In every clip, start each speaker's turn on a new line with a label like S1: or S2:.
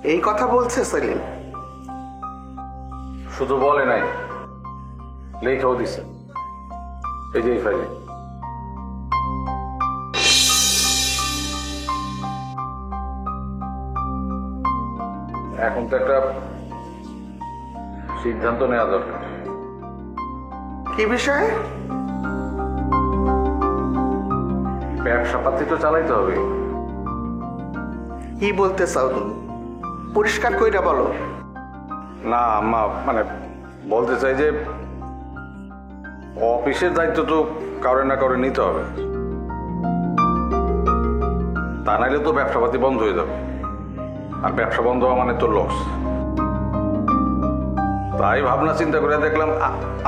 S1: এই কথা বলছে সেলিম?
S2: শুধু বলে নাই, লেখাও দিছে। এই যে এই ফাইলে। এখন তো একটা সিদ্ধান্ত নেওয়া দরকার।
S1: কি বিষয়ে?
S2: ব্যবসা পাতি তো চালাইতে হবে।
S1: কি বলতে চাও তুমি? পরিষ্কার কইরা বলো।
S2: না আম্মা, মানে বলতে চাই যে অফিসের দায়িত্ব তো কারো না কারো নিতে হবে, তা নাইলে তো ব্যবসা পাতি বন্ধ হয়ে যাবে, আর ব্যবসা বন্ধ হওয়া মানে তো লস। তাই ভাবনা চিন্তা করে দেখলাম,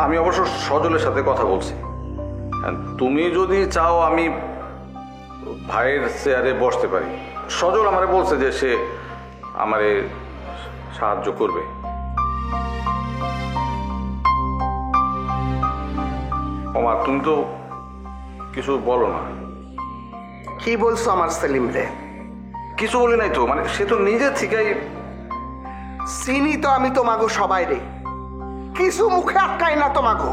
S2: আমি অবশ্য সজলের সাথে কথা বলছি, তুমি যদি চাও আমি ভাইয়ের চেয়ারে বসতে পারি। সজল আমারে বলছে যে সে আমারে সাহায্য করবে। ওমা, তুমি তো কিছু বলো না।
S1: কি বলছো আমার সেলিম রে?
S2: কিছু বলি নাই তো, মানে সে তো নিজে থেকেই।
S1: চিনি তো আমি তোমাগো সবাই রে, কিছু মুখে আটকাই না তোমাগো।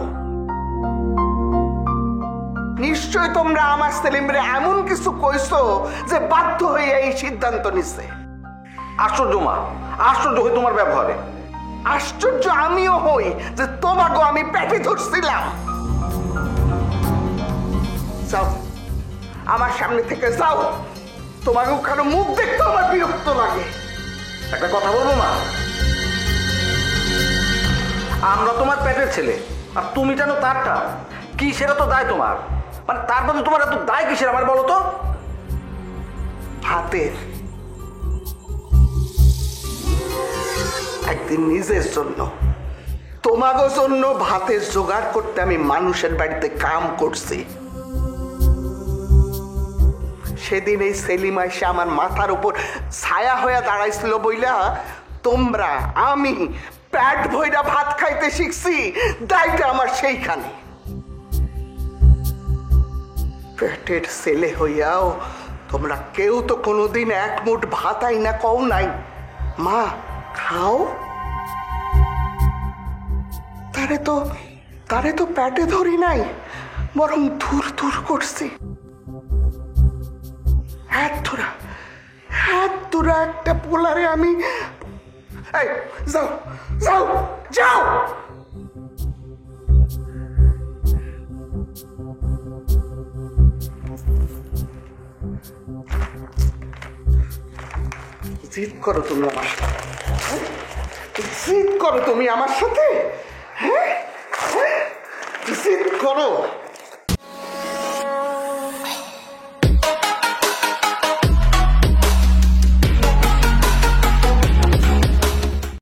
S1: নিশ্চয় তোমরা আমার সেলিম রে এমন কিছু কইছো যে বাধ্য হয়ে এই সিদ্ধান্ত নিছে।
S2: আশ্চর্য মা, আশ্চর্য হই তোমার ব্যবহারে।
S1: আশ্চর্য আমিও হই যে তোমাগো আমি পেটে ধরছিলাম। যাও আমার সামনে থেকে যাও, তোমাকে কারো মুখ দেখতে আমার বিরক্ত লাগে।
S2: একটা কথা বলবো মা, আমরা তোমার পেটের ছেলে আর তুমি জানো তারটা কি, সেটা তো দায় তোমার। মানে তার মধ্যে তোমার এত দায় কিসের আমার বলো তো?
S1: ভাতের। একদিন নিজের জন্য, তোমাগো জন্য ভাতের জোগাড় করতে আমি মানুষের বাড়িতে কাম করছি। সেদিন এই সেলিম এসে আমার মাথার উপর ছায়া হয়ে দাঁড়াইছিল বইলা তোমরা আমি পেট ভইরা ভাত খাইতে শিখছি। দায়টা আমার সেইখানে। পেটের ছেলে হইয়াও তোমরা কেউ তো কোনোদিন এক মুঠ ভাত আইনা কও নাই, মা খাও। তারে তো পেটে ধরি নাই, বরং ধুর ধুর করছি। হাত ধরা একটা পোলারে আমি। এই যাও যাও যাও। জিদ করো তুমি আমার সাথে, জিদ করো তুমি আমার সাথে, হ্যাঁ জিদ করো।